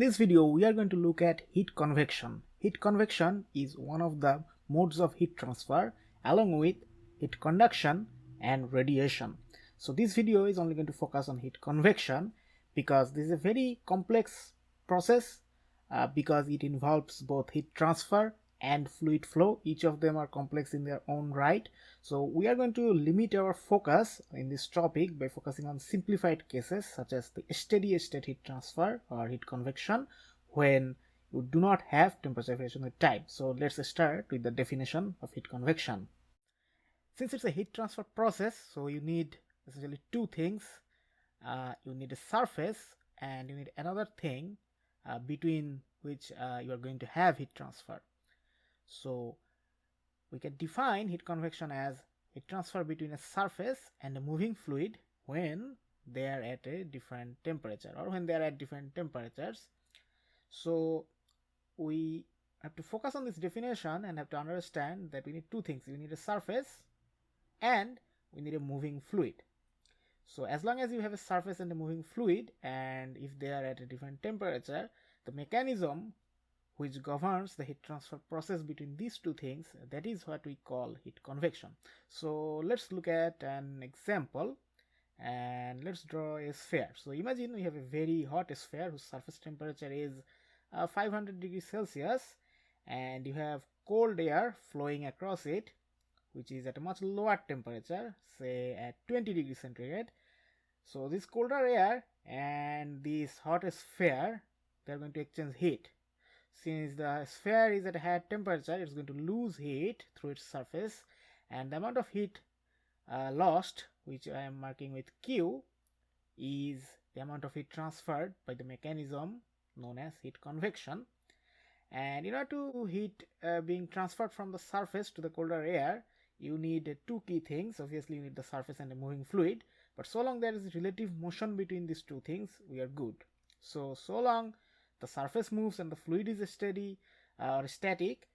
In this video, we are going to look at heat convection. Heat convection is one of the modes of heat transfer along with heat conduction and radiation. So this video is only going to focus on heat convection because this is a very complex process because it involves both heat transfer and fluid flow. Each of them are complex in their own right. So we are going to limit our focus in this topic by focusing on simplified cases such as the steady state heat transfer or heat convection when you do not have temperature variation with time. So let's start with the definition of heat convection. Since it's a heat transfer process, so you need essentially two things. You need a surface and you need another thing between which you are going to have heat transfer. So we can define heat convection as heat transfer between a surface and a moving fluid when they are at a different temperature or when they are at different temperatures. So we have to focus on this definition and have to understand that we need two things. We need a surface and we need a moving fluid. So as long as you have a surface and a moving fluid, and if they are at a different temperature, the mechanism which governs the heat transfer process between these two things, that is what we call heat convection. So let's look at an example and let's draw a sphere. So imagine we have a very hot sphere whose surface temperature is 500 degrees Celsius and you have cold air flowing across it which is at a much lower temperature, say at 20 degrees centigrade. So this colder air and this hot sphere, they are going to exchange heat. Since the sphere is at a higher temperature, it's going to lose heat through its surface, and the amount of heat lost, which I am marking with Q, is the amount of heat transferred by the mechanism known as heat convection. And in order to heat being transferred from the surface to the colder air, you need two key things. Obviously, you need the surface and a moving fluid, but so long there is relative motion between these two things, we are good. So long the surface moves and the fluid is steady or static,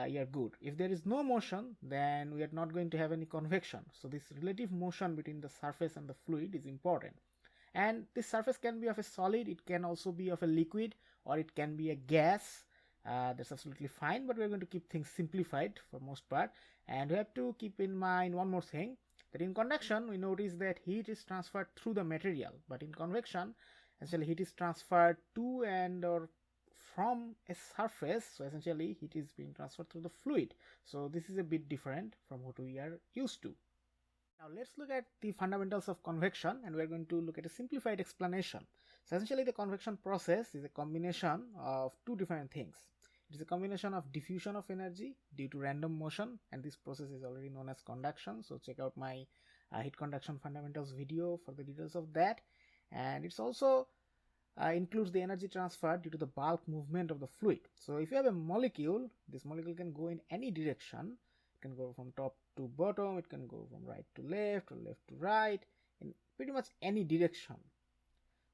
you are good. If there is no motion, then we are not going to have any convection. So this relative motion between the surface and the fluid is important. And this surface can be of a solid, it can also be of a liquid, or it can be a gas. That's absolutely fine, but we're going to keep things simplified for most part. And we have to keep in mind one more thing, that in conduction we notice that heat is transferred through the material, but in convection essentially heat is transferred to and or from a surface. So essentially heat is being transferred through the fluid. So this is a bit different from what we are used to. Now let's look at the fundamentals of convection, and we are going to look at a simplified explanation. So essentially the convection process is a combination of two different things. It is a combination of diffusion of energy due to random motion, and this process is already known as conduction. So check out my heat conduction fundamentals video for the details of that. And it's also includes the energy transfer due to the bulk movement of the fluid. So if you have a molecule, this molecule can go in any direction. It can go from top to bottom, it can go from right to left or left to right, in pretty much any direction.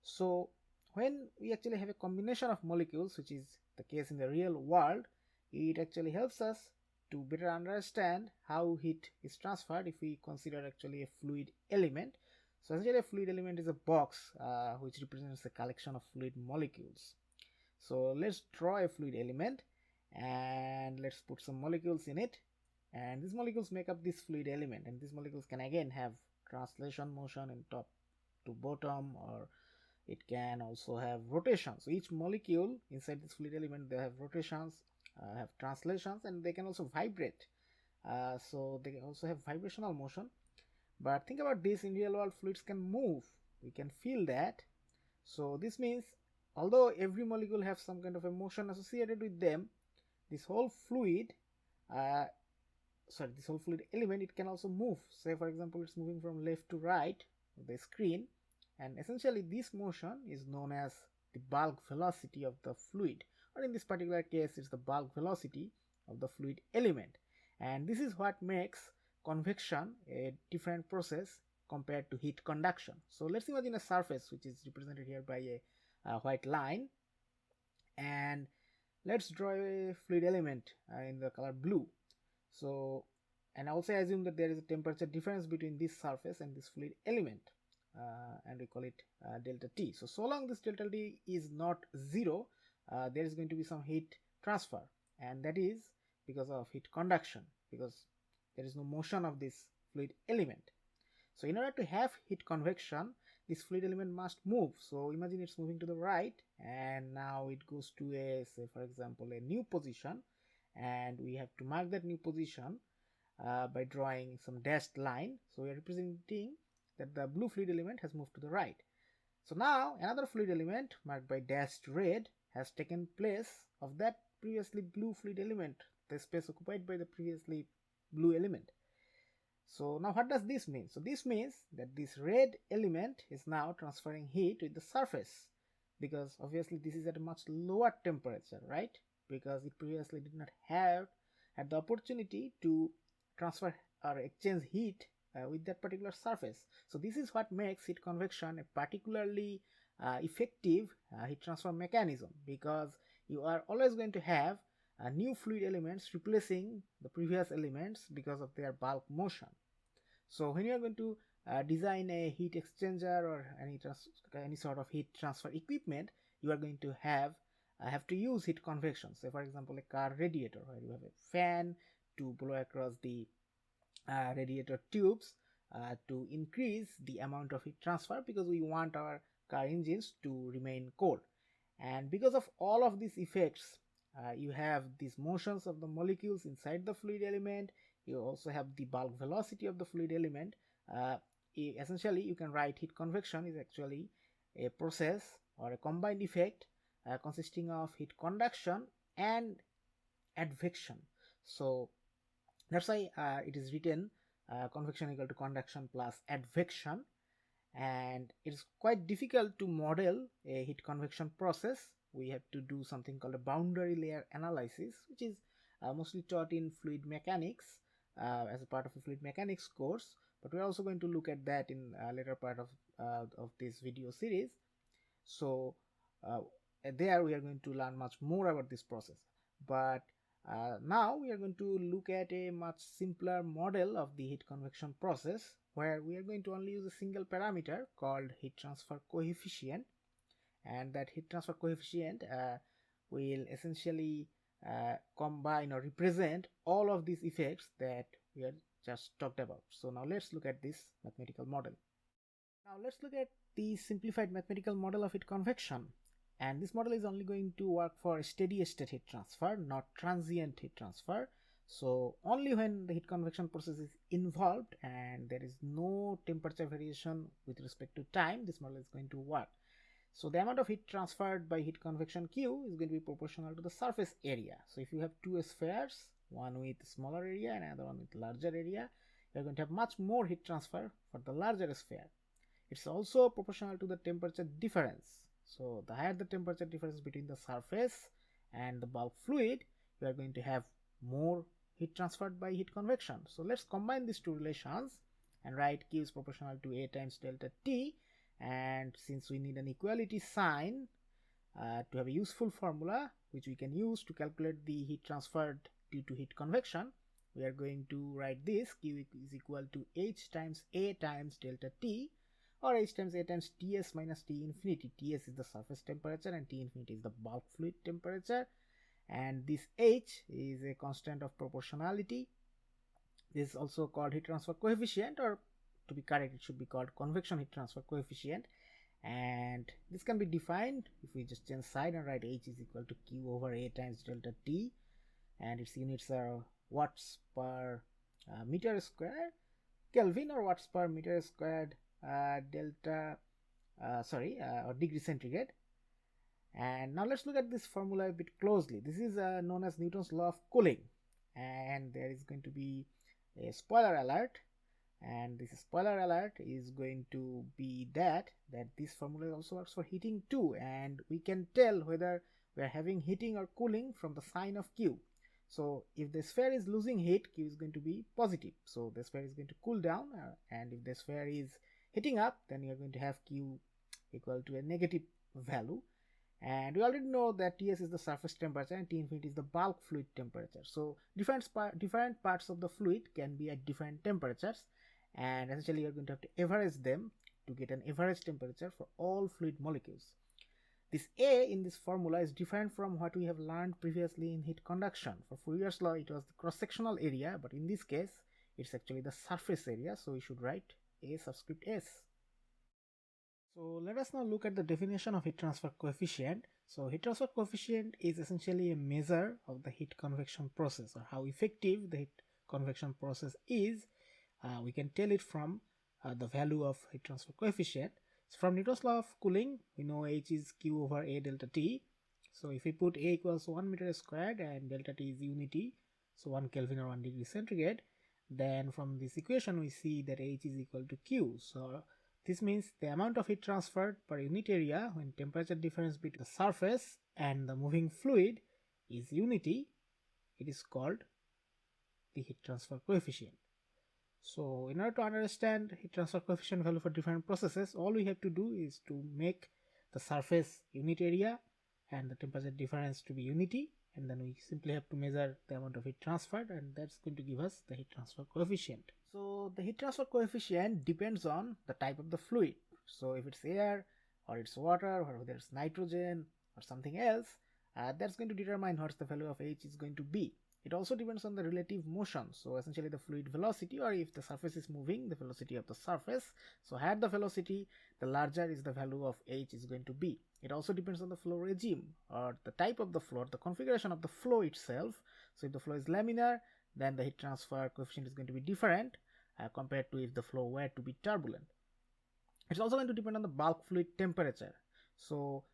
So when we actually have a combination of molecules, which is the case in the real world, it actually helps us to better understand how heat is transferred if we consider actually a fluid element. So essentially a fluid element is a box which represents a collection of fluid molecules. So let's draw a fluid element and let's put some molecules in it, and these molecules make up this fluid element, and these molecules can again have translation motion in top to bottom, or it can also have rotations. So each molecule inside this fluid element, they have rotations, have translations, and they can also vibrate. So they also have vibrational motion. But think about this, in real world fluids can move, we can feel that. So this means although every molecule has some kind of a motion associated with them, this whole fluid this whole fluid element, it can also move. Say for example it's moving from left to right of the screen, and essentially this motion is known as the bulk velocity of the fluid, or in this particular case it's the bulk velocity of the fluid element. And this is what makes convection a different process compared to heat conduction. So let's imagine a surface which is represented here by a white line, and let's draw a fluid element in the color blue. So and also assume that there is a temperature difference between this surface and this fluid element. and we call it delta T. So long this delta T is not 0, there is going to be some heat transfer, and that is because of heat conduction, because there is no motion of this fluid element. So in order to have heat convection, this fluid element must move. So imagine it's moving to the right, and now it goes to a, say for example, a new position, and we have to mark that new position by drawing some dashed line. So we are representing that the blue fluid element has moved to the right. So now another fluid element marked by dashed red has taken place of that previously blue fluid element, the space occupied by the previously blue element. So now what does this mean? So this means that this red element is now transferring heat with the surface, because obviously this is at a much lower temperature, right? Because it previously did not had the opportunity to transfer or exchange heat with that particular surface. So this is what makes heat convection a particularly effective heat transfer mechanism, because you are always going to have new fluid elements replacing the previous elements because of their bulk motion. So when you are going to design a heat exchanger or any sort of heat transfer equipment, you are going to have to use heat convection. Say for example, a car radiator, where you have a fan to blow across the radiator tubes to increase the amount of heat transfer, because we want our car engines to remain cold. And because of all of these effects, you have these motions of the molecules inside the fluid element. You also have the bulk velocity of the fluid element. Essentially, you can write heat convection is actually a process or a combined effect consisting of heat conduction and advection. So that's why it is written convection equal to conduction plus advection. And it's quite difficult to model a heat convection process. We have to do something called a boundary layer analysis, which is mostly taught in fluid mechanics as a part of a fluid mechanics course, but we're also going to look at that in a later part of this video series. So there we are going to learn much more about this process, but now we are going to look at a much simpler model of the heat convection process, where we are going to only use a single parameter called heat transfer coefficient, and that heat transfer coefficient will essentially combine or represent all of these effects that we have just talked about. So now let's look at this mathematical model. Now let's look at the simplified mathematical model of heat convection. And this model is only going to work for steady state heat transfer, not transient heat transfer. So only when the heat convection process is involved and there is no temperature variation with respect to time, this model is going to work. So the amount of heat transferred by heat convection Q is going to be proportional to the surface area. So if you have two spheres, one with smaller area and another one with larger area, you are going to have much more heat transfer for the larger sphere. It's also proportional to the temperature difference. So the higher the temperature difference between the surface and the bulk fluid, you are going to have more heat transferred by heat convection. So let's combine these two relations and write Q is proportional to A times delta T. And since we need an equality sign to have a useful formula which we can use to calculate the heat transferred due to heat convection, we are going to write this: Q is equal to H times A times delta T, or H times A times Ts minus T infinity. Ts is the surface temperature and T infinity is the bulk fluid temperature, and this H is a constant of proportionality. This is also called heat transfer coefficient, or to be correct it should be called convection heat transfer coefficient. And this can be defined if we just change side and write H is equal to Q over A times delta T, and its units are watts per meter square Kelvin, or watts per meter squared or degree centigrade. And now let's look at this formula a bit closely. This is known as Newton's law of cooling, and there is going to be a spoiler alert, and this spoiler alert is going to be that this formula also works for heating too, and we can tell whether we are having heating or cooling from the sign of Q. So if the sphere is losing heat, Q is going to be positive, so the sphere is going to cool down, and if the sphere is heating up, then you are going to have Q equal to a negative value. And we already know that Ts is the surface temperature and T infinity is the bulk fluid temperature. So different parts of the fluid can be at different temperatures, and essentially you are going to have to average them to get an average temperature for all fluid molecules. This A in this formula is different from what we have learned previously in heat conduction. For Fourier's law, it was the cross-sectional area, but in this case, it's actually the surface area, so we should write A subscript S. So let us now look at the definition of heat transfer coefficient. So heat transfer coefficient is essentially a measure of the heat convection process, or how effective the heat convection process is. We can tell it from the value of heat transfer coefficient. So from Newton's law of cooling, we know H is Q over A delta T. So if we put A equals 1 meter squared and delta T is unity, so 1 Kelvin or 1 degree centigrade, then from this equation we see that H is equal to Q. So this means the amount of heat transferred per unit area when temperature difference between the surface and the moving fluid is unity. It is called the heat transfer coefficient. So in order to understand heat transfer coefficient value for different processes, all we have to do is to make the surface unit area and the temperature difference to be unity, and then we simply have to measure the amount of heat transferred, and that's going to give us the heat transfer coefficient. So the heat transfer coefficient depends on the type of the fluid. So if it's air or it's water or whether it's nitrogen or something else, that's going to determine what's the value of H is going to be. It also depends on the relative motion, so essentially the fluid velocity, or if the surface is moving, the velocity of the surface. So higher the velocity, the larger is the value of H is going to be. It also depends on the flow regime, or the type of the flow, or the configuration of the flow itself. So if the flow is laminar, then the heat transfer coefficient is going to be different compared to if the flow were to be turbulent. It's also going to depend on the bulk fluid temperature. So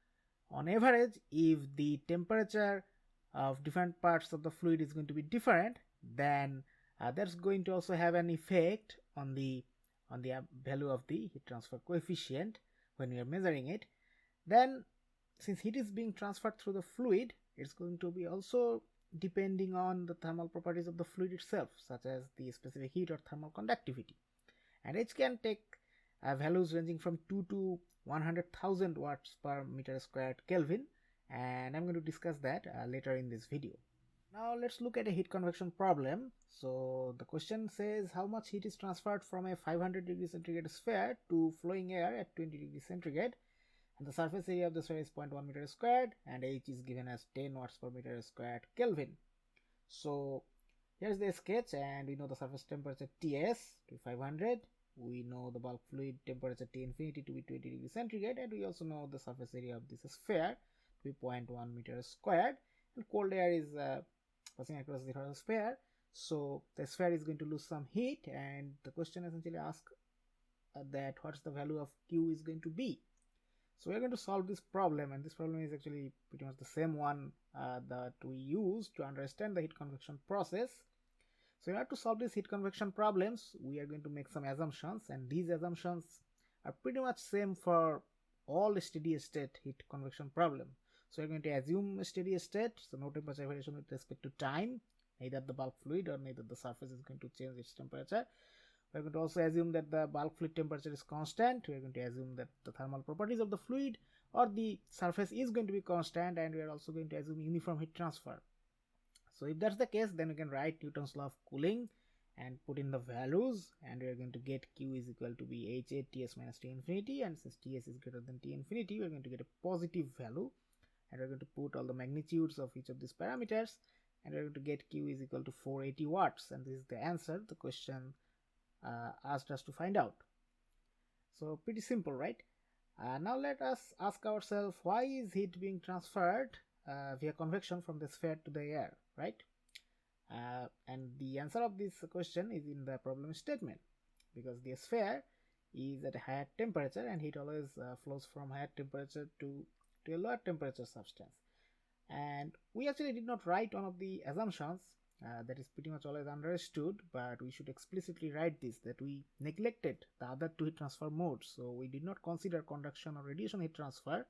on average, if the temperature of different parts of the fluid is going to be different, then that's going to also have an effect on the value of the heat transfer coefficient when we are measuring it. Then since heat is being transferred through the fluid, it's going to be also depending on the thermal properties of the fluid itself, such as the specific heat or thermal conductivity, and H can take values ranging from 2 to 100,000 watts per meter squared Kelvin, and I'm going to discuss that later in this video. Now let's look at a heat convection problem. So the question says how much heat is transferred from a 500 degree centigrade sphere to flowing air at 20 degrees centigrade, and the surface area of the sphere is 0.1 meter squared, and H is given as 10 watts per meter squared Kelvin. So here's the sketch, and we know the surface temperature Ts to be 500. We know the bulk fluid temperature T infinity to be 20 degrees centigrade, and we also know the surface area of this sphere to be 0.1 meter squared, and cold air is passing across the sphere, so the sphere is going to lose some heat, and the question essentially asks that what's the value of Q is going to be. So we are going to solve this problem, and this problem is actually pretty much the same one that we use to understand the heat convection process. So in order to solve these heat convection problems, we are going to make some assumptions, and these assumptions are pretty much same for all steady state heat convection problem. So we are going to assume a steady state, so no temperature variation with respect to time, neither the bulk fluid or neither the surface is going to change its temperature. We are going to also assume that the bulk fluid temperature is constant. We are going to assume that the thermal properties of the fluid or the surface is going to be constant, and we are also going to assume uniform heat transfer. So if that's the case, then we can write Newton's law of cooling and put in the values, and we are going to get Q is equal to be HA Ts minus T infinity, and since Ts is greater than T infinity, we are going to get a positive value, and we are going to put all the magnitudes of each of these parameters, and we are going to get Q is equal to 480 watts, and this is the answer the question asked us to find out. So pretty simple, right? Now let us ask ourselves, why is heat being transferred via convection from the sphere to the air, right? And the answer of this question is in the problem statement, because the sphere is at a higher temperature and heat always flows from higher temperature to a lower temperature substance. And we actually did not write one of the assumptions that is pretty much always understood, but we should explicitly write this, that we neglected the other two heat transfer modes. So we did not consider conduction or radiation heat transfer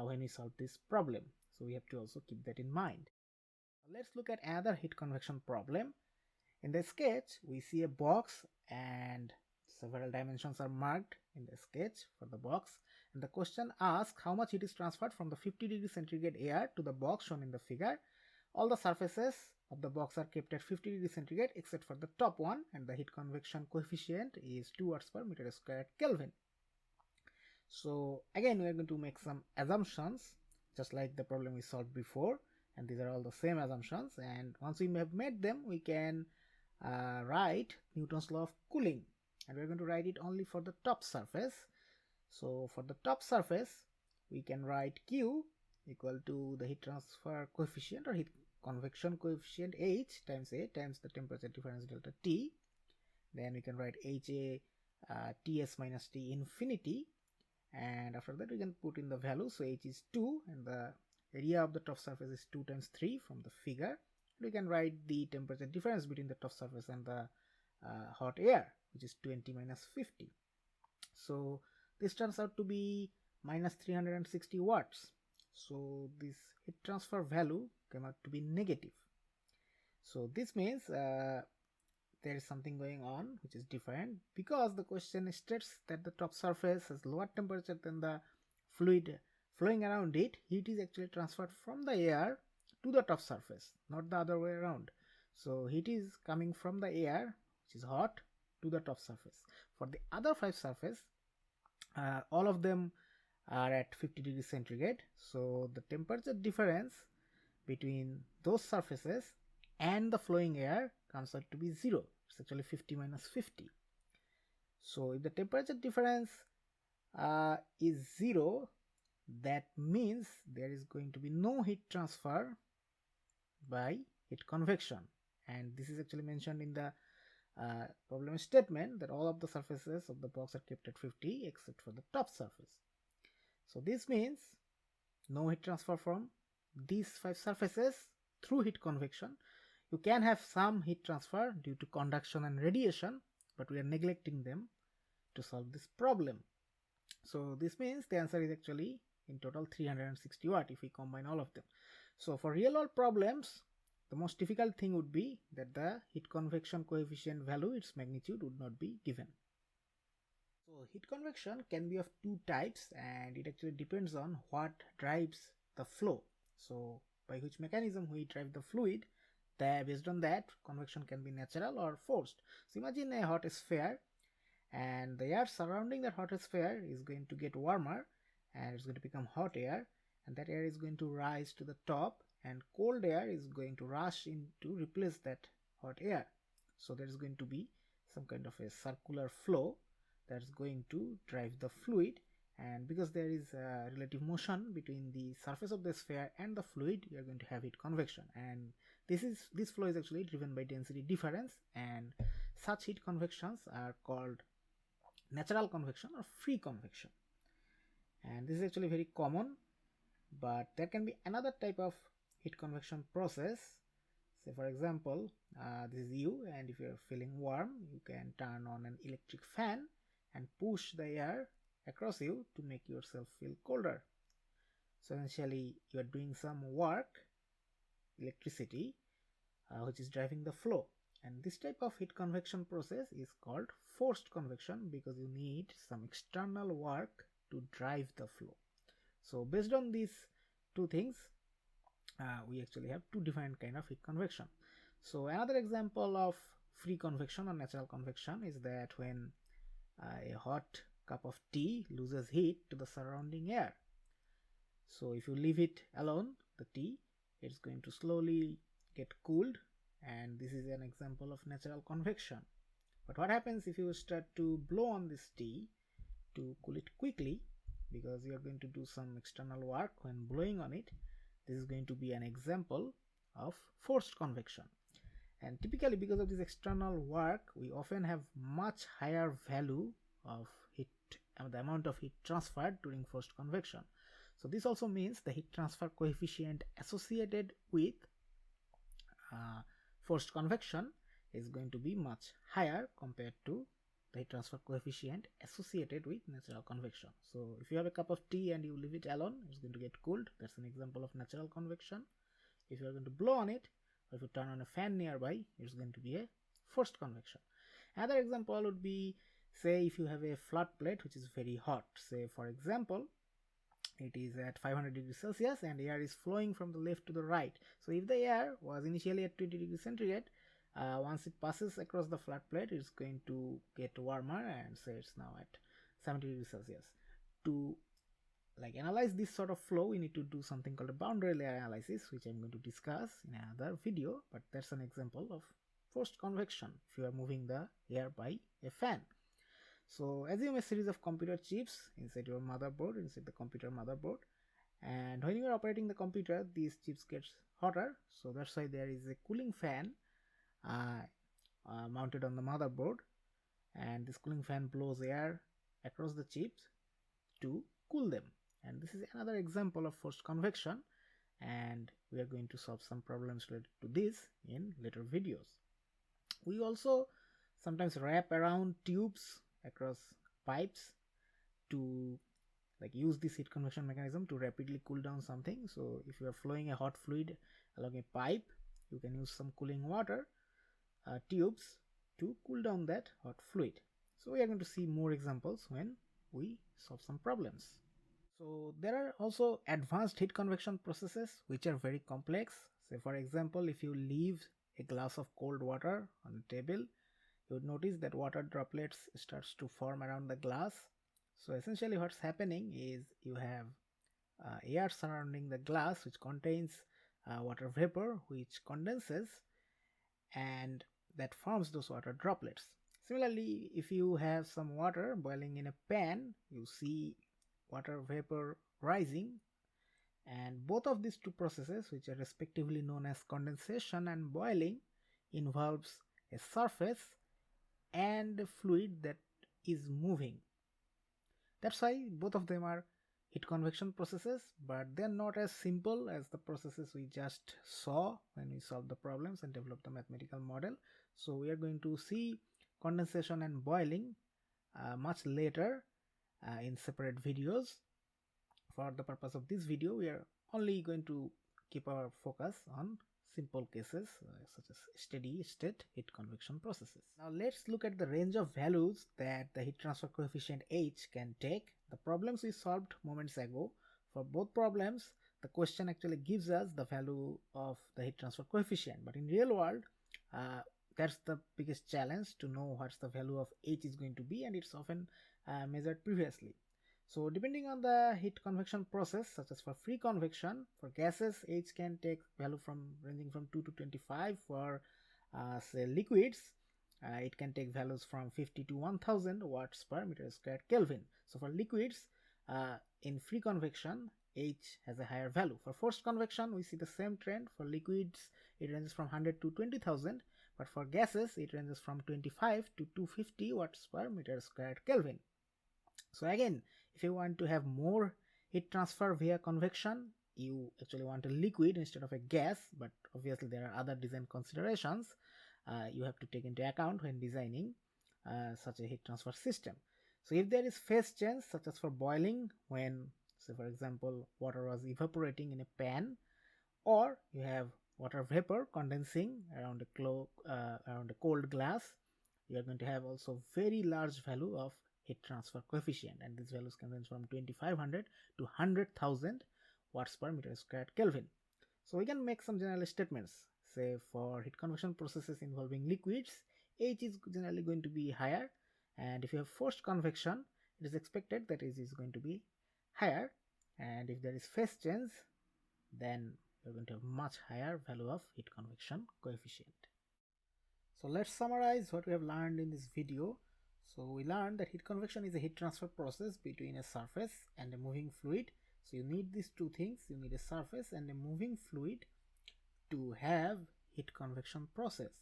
when we solved this problem. So we have to also keep that in mind. Let's look at another heat convection problem. In the sketch, we see a box and several dimensions are marked in the sketch for the box, and the question asks how much heat is transferred from the 50 degree centigrade air to the box shown in the figure. All the surfaces of the box are kept at 50 degree centigrade except for the top one, and the heat convection coefficient is 2 watts per meter squared Kelvin. So again, we are going to make some assumptions just like the problem we solved before, and these are all the same assumptions. And once we have made them, we can write Newton's law of cooling, and we're going to write it only for the top surface. So for the top surface, we can write Q equal to the heat transfer coefficient or heat convection coefficient H times A times the temperature difference delta T. Then we can write HA Ts minus T infinity, and after that we can put in the value. So H is 2 and the area of the top surface is 2 times 3 from the figure. We can write the temperature difference between the top surface and the hot air, which is 20 minus 50. So this turns out to be minus 360 watts. So this heat transfer value came out to be negative. So this means there is something going on which is different, because the question states that the top surface has lower temperature than the fluid flowing around it. Heat is actually transferred from the air to the top surface, not the other way around. So heat is coming from the air, which is hot, to the top surface. For the other 5 surfaces, all of them are at 50 degrees centigrade. So the temperature difference between those surfaces and the flowing air comes out to be 0. It's actually 50 minus 50. So if the temperature difference is 0, that means there is going to be no heat transfer by heat convection. And this is actually mentioned in the problem statement, that all of the surfaces of the box are kept at 50 except for the top surface. So this means no heat transfer from these 5 surfaces through heat convection. You can have some heat transfer due to conduction and radiation, but we are neglecting them to solve this problem. So this means the answer is actually in total 360 watt if we combine all of them. So for real world problems, the most difficult thing would be that the heat convection coefficient value, its magnitude, would not be given. So heat convection can be of 2 types, and it actually depends on what drives the flow. So by which mechanism we drive the fluid, based on that, convection can be natural or forced. So imagine a hot sphere, and the air surrounding that hot sphere is going to get warmer and it's going to become hot air, and that air is going to rise to the top, and cold air is going to rush in to replace that hot air. So there is going to be some kind of a circular flow that is going to drive the fluid, and because there is a relative motion between the surface of the sphere and the fluid, you are going to have heat convection, and this flow is actually driven by density difference, and such heat convections are called natural convection or free convection. And this is actually very common, but there can be another type of heat convection process. Say for example, this is you, and if you are feeling warm, you can turn on an electric fan and push the air across you to make yourself feel colder. So essentially you are doing some work, electricity, which is driving the flow. And this type of heat convection process is called forced convection, because you need some external work to drive the flow. So based on these 2 things, we actually have 2 different kind of heat convection. So another example of free convection or natural convection is that when a hot cup of tea loses heat to the surrounding air. So if you leave it alone, the tea, it's going to slowly get cooled, and this is an example of natural convection. But what happens if you start to blow on this tea to cool it quickly, because you are going to do some external work when blowing on it? This is going to be an example of forced convection. And typically, because of this external work, we often have much higher value of heat, the amount of heat transferred during forced convection. So this also means the heat transfer coefficient associated with forced convection is going to be much higher compared to the heat transfer coefficient associated with natural convection. So if you have a cup of tea and you leave it alone, it's going to get cooled. That's an example of natural convection. If you are going to blow on it, or if you turn on a fan nearby, it's going to be a forced convection. Another example would be, say if you have a flat plate which is very hot. Say for example, it is at 500 degrees Celsius and air is flowing from the left to the right. So if the air was initially at 20 degrees centigrade, once it passes across the flat plate, it's going to get warmer, and say it's now at 70 degrees Celsius. to analyze this sort of flow, we need to do something called a boundary layer analysis, which I'm going to discuss in another video, but that's an example of forced convection if you are moving the air by a fan. So assume a series of computer chips inside your motherboard, inside the computer motherboard, and when you are operating the computer, these chips get hotter, so that's why there is a cooling fan mounted on the motherboard, and this cooling fan blows air across the chips to cool them. And this is another example of forced convection, and we are going to solve some problems related to this in later videos. We also sometimes wrap around tubes across pipes to use this heat convection mechanism to rapidly cool down something. So if you are flowing a hot fluid along a pipe, you can use some cooling water tubes to cool down that hot fluid. So we are going to see more examples when we solve some problems. So there are also advanced heat convection processes which are very complex. Say for example, if you leave a glass of cold water on the table, you would notice that water droplets starts to form around the glass. So essentially what's happening is you have air surrounding the glass which contains water vapor which condenses and that forms those water droplets. Similarly, if you have some water boiling in a pan, you see water vapor rising, and both of these two processes, which are respectively known as condensation and boiling, involves a surface and a fluid that is moving. That's why both of them are heat convection processes, but they're not as simple as the processes we just saw when we solved the problems and developed the mathematical model. So we are going to see condensation and boiling much later in separate videos. For the purpose of this video, we are only going to keep our focus on simple cases such as steady state heat convection processes. Now let's look at the range of values that the heat transfer coefficient H can take. The problems we solved moments ago, for both problems the question actually gives us the value of the heat transfer coefficient, but in real world that's the biggest challenge, to know what's the value of H is going to be, and it's often measured previously. So depending on the heat convection process, such as for free convection, for gases H can take value from ranging from 2 to 25. For say liquids, it can take values from 50 to 1000 watts per meter squared Kelvin. So for liquids in free convection, H has a higher value. For forced convection, we see the same trend. For liquids it ranges from 100 to 20,000, but for gases it ranges from 25 to 250 watts per meter squared Kelvin. So again, if you want to have more heat transfer via convection, you actually want a liquid instead of a gas, but obviously there are other design considerations you have to take into account when designing such a heat transfer system. So if there is phase change, such as for boiling, when say for example water was evaporating in a pan, or you have water vapor condensing around a cold glass, you are going to have also very large value of heat transfer coefficient, and these values can range from 2500 to 100,000 watts per meter squared Kelvin. So we can make some general statements. Say for heat convection processes involving liquids, H is generally going to be higher, and if you have forced convection, it is expected that H is going to be higher, and if there is phase change, then you're going to have much higher value of heat convection coefficient. So let's summarize what we have learned in this video. So we learned that heat convection is a heat transfer process between a surface and a moving fluid. So you need these two things, you need a surface and a moving fluid to have heat convection process.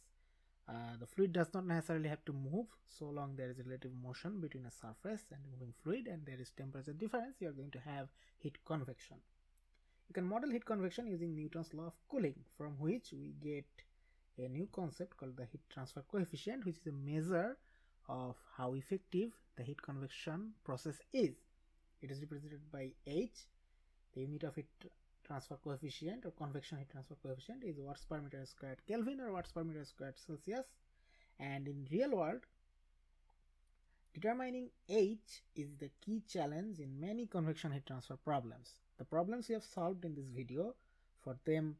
The fluid does not necessarily have to move, so long there is relative motion between a surface and a moving fluid and there is temperature difference, you are going to have heat convection. You can model heat convection using Newton's law of cooling, from which we get a new concept called the heat transfer coefficient, which is a measure of how effective the heat convection process is. It is represented by H. The unit of heat transfer coefficient or convection heat transfer coefficient is watts per meter squared Kelvin or watts per meter squared Celsius. And in real world, determining H is the key challenge in many convection heat transfer problems. The problems we have solved in this video, for them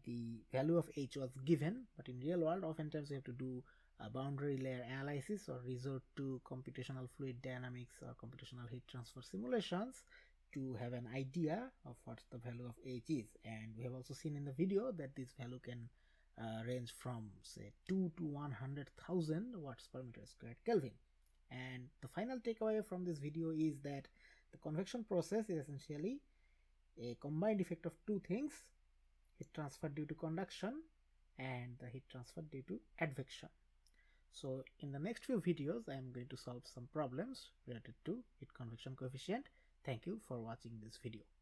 the value of H was given, but in real world oftentimes we have to do boundary layer analysis or resort to computational fluid dynamics or computational heat transfer simulations to have an idea of what the value of H is. And we have also seen in the video that this value can range from say 2 to 100,000 watts per meter squared Kelvin. And the final takeaway from this video is that the convection process is essentially a combined effect of two things: heat transfer due to conduction and the heat transfer due to advection. So in the next few videos I am going to solve some problems related to heat convection coefficient. Thank you for watching this video.